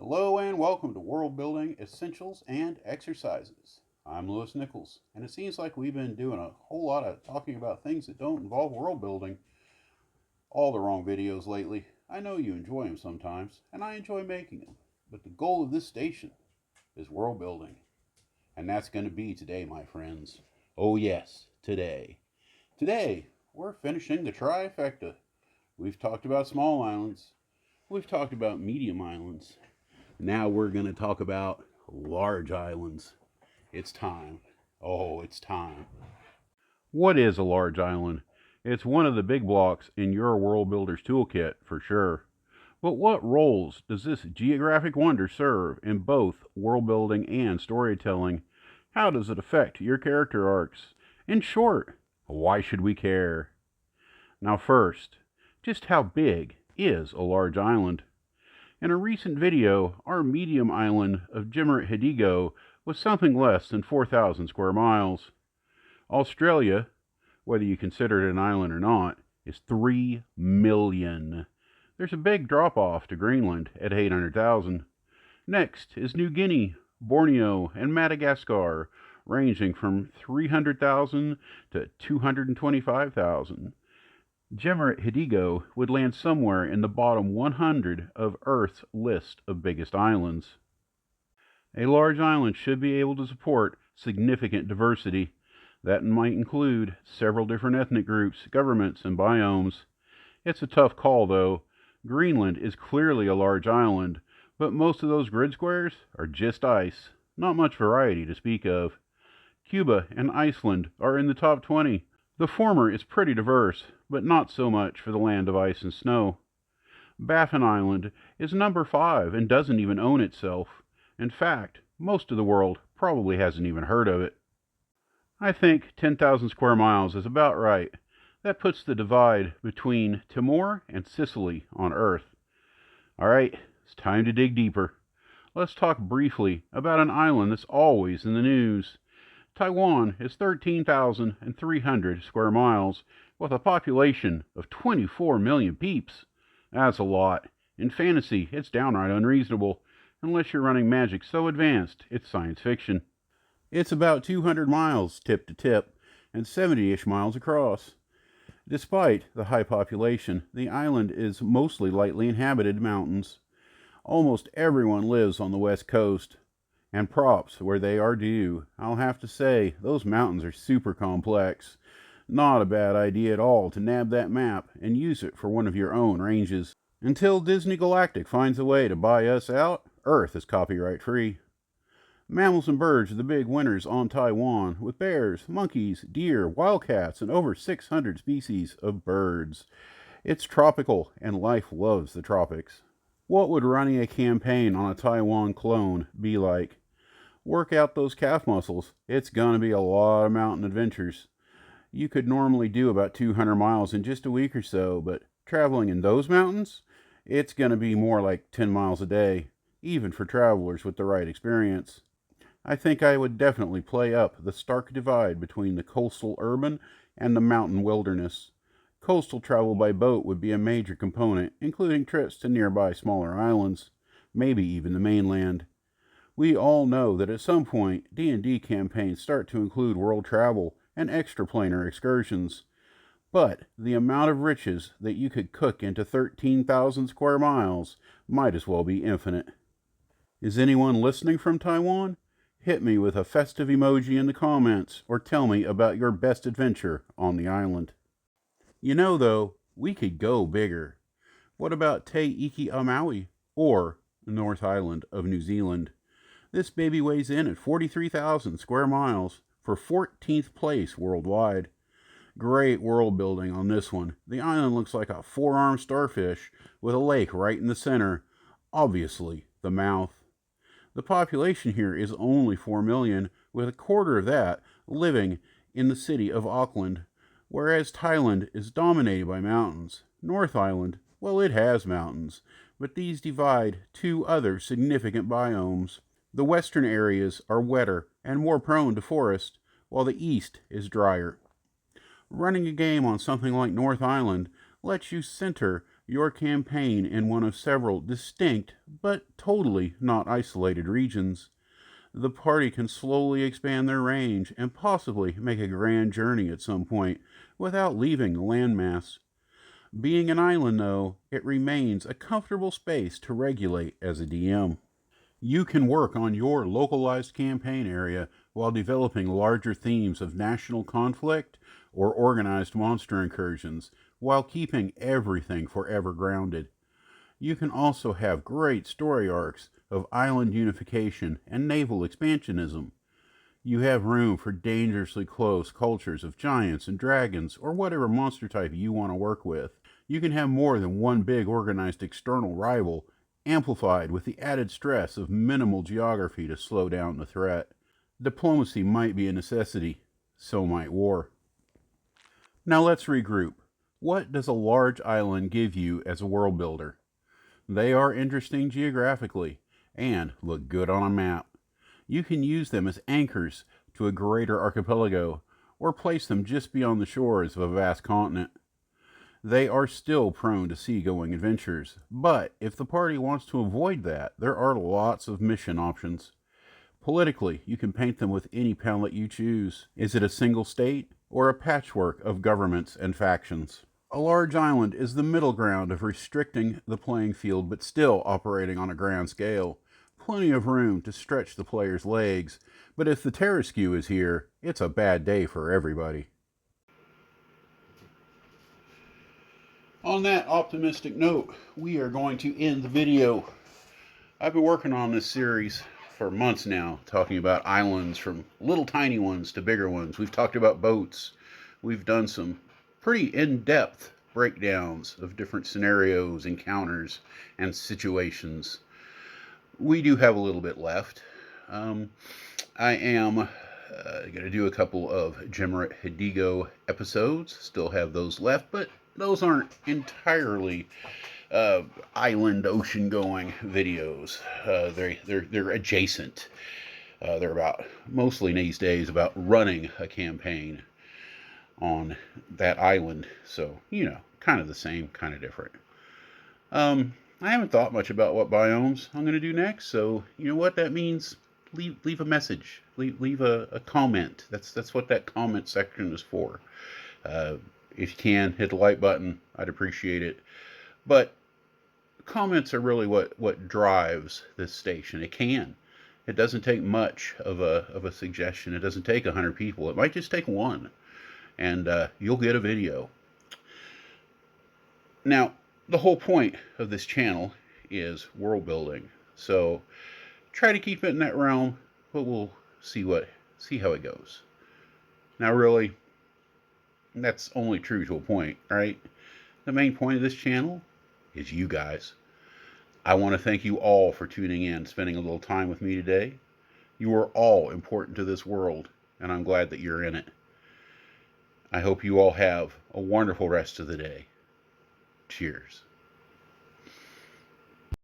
Hello and welcome to World Building Essentials and Exercises. I'm Lewis Nichols, and it seems like we've been doing a whole lot of talking about things that don't involve world building. All the wrong videos lately. I know you enjoy them sometimes, and I enjoy making them, but the goal of this station is world building. And that's going to be today, my friends. Oh, yes, today. Today, we're finishing the trifecta. We've talked about small islands, we've talked about medium islands. Now we're going to talk about large islands. It's time. Oh, it's time. What is a large island? It's one of the big blocks in your World Builder's toolkit, for sure. But what roles does this geographic wonder serve in both world building and storytelling? How does it affect your character arcs? In short, why should we care? Now first, just how big is a large island? In a recent video, our medium island of Jimmerit Hidigo was something less than 4,000 square miles. Australia, whether you consider it an island or not, is 3 million. There's a big drop-off to Greenland at 800,000. Next is New Guinea, Borneo, and Madagascar, ranging from 300,000 to 225,000. Jimmerit Hidigo would land somewhere in the bottom 100 of Earth's list of biggest islands. A large island should be able to support significant diversity. That might include several different ethnic groups, governments, and biomes. It's a tough call, though. Greenland is clearly a large island, but most of those grid squares are just ice. Not much variety to speak of. Cuba and Iceland are in the top 20. The former is pretty diverse, but not so much for the land of ice and snow. Baffin Island is number 5 and doesn't even own itself. In fact, most of the world probably hasn't even heard of it. I think 10,000 square miles is about right. That puts the divide between Timor and Sicily on Earth. Alright, it's time to dig deeper. Let's talk briefly about an island that's always in the news. Taiwan is 13,300 square miles, with a population of 24 million peeps. That's a lot. In fantasy, it's downright unreasonable, unless you're running magic so advanced it's science fiction. It's about 200 miles tip to tip, and 70-ish miles across. Despite the high population, the island is mostly lightly inhabited mountains. Almost everyone lives on the west coast. And props where they are due. I'll have to say, those mountains are super complex. Not a bad idea at all to nab that map and use it for one of your own ranges. Until Disney Galactic finds a way to buy us out, Earth is copyright free. Mammals and birds are the big winners on Taiwan, with bears, monkeys, deer, wildcats, and over 600 species of birds. It's tropical, and life loves the tropics. What would running a campaign on a Taiwan clone be like? Work out those calf muscles. It's gonna be a lot of mountain adventures. You could normally do about 200 miles in just a week or so, but traveling in those mountains, it's gonna be more like 10 miles a day, even for travelers with the right experience. I think I would definitely play up the stark divide between the coastal urban and the mountain wilderness. Coastal travel by boat would be a major component, including trips to nearby smaller islands, maybe even the mainland. We all know that at some point, D&D campaigns start to include world travel and extraplanar excursions. But the amount of riches that you could cook into 13,000 square miles might as well be infinite. Is anyone listening from Taiwan? Hit me with a festive emoji in the comments, or tell me about your best adventure on the island. You know, though, we could go bigger. What about Te Iki Amaui, or North Island of New Zealand? This baby weighs in at 43,000 square miles for 14th place worldwide. Great world building on this one. The island looks like a four-armed starfish with a lake right in the center. Obviously, the mouth. The population here is only 4 million, with a quarter of that living in the city of Auckland, whereas Thailand is dominated by mountains. North Island, well, it has mountains, but these divide two other significant biomes. The western areas are wetter and more prone to forest, while the east is drier. Running a game on something like North Island lets you center your campaign in one of several distinct but totally not isolated regions. The party can slowly expand their range and possibly make a grand journey at some point without leaving the landmass. Being an island, though, it remains a comfortable space to regulate as a DM. You can work on your localized campaign area while developing larger themes of national conflict or organized monster incursions, while keeping everything forever grounded. You can also have great story arcs of island unification and naval expansionism. You have room for dangerously close cultures of giants and dragons, or whatever monster type you want to work with. You can have more than one big organized external rival, amplified with the added stress of minimal geography to slow down the threat. Diplomacy might be a necessity, so might war. Now let's regroup. What does a large island give you as a world builder? They are interesting geographically and look good on a map. You can use them as anchors to a greater archipelago or place them just beyond the shores of a vast continent. They are still prone to seagoing adventures, but if the party wants to avoid that, there are lots of mission options. Politically, you can paint them with any palette you choose. Is it a single state or a patchwork of governments and factions? A large island is the middle ground of restricting the playing field but still operating on a grand scale. Plenty of room to stretch the player's legs, but if the Terraskew is here, it's a bad day for everybody. On that optimistic note, we are going to end the video. I've been working on this series for months now, talking about islands from little tiny ones to bigger ones. We've talked about boats. We've done some pretty in-depth breakdowns of different scenarios, encounters, and situations. We do have a little bit left. I am going to do a couple of Gemerit Hidigo episodes. Still have those left, but those aren't entirely island ocean going videos. They're adjacent. They're about mostly these days about running a campaign on that island. So kind of the same, kind of different. I haven't thought much about what biomes I'm going to do next. So you know what that means. Leave a message. Leave a comment. That's what that comment section is for. If you can, hit the like button. I'd appreciate it. But comments are really what drives this station. It doesn't take much of a suggestion. It doesn't take 100 people. It might just take one, and you'll get a video. Now, the whole point of this channel is world building, so try to keep it in that realm, but we'll see how it goes. Now, really, that's only true to a point, right? The main point of this channel is you guys. I want to thank you all for tuning in, spending a little time with me today. You are all important to this world, and I'm glad that you're in it. I hope you all have a wonderful rest of the day. Cheers.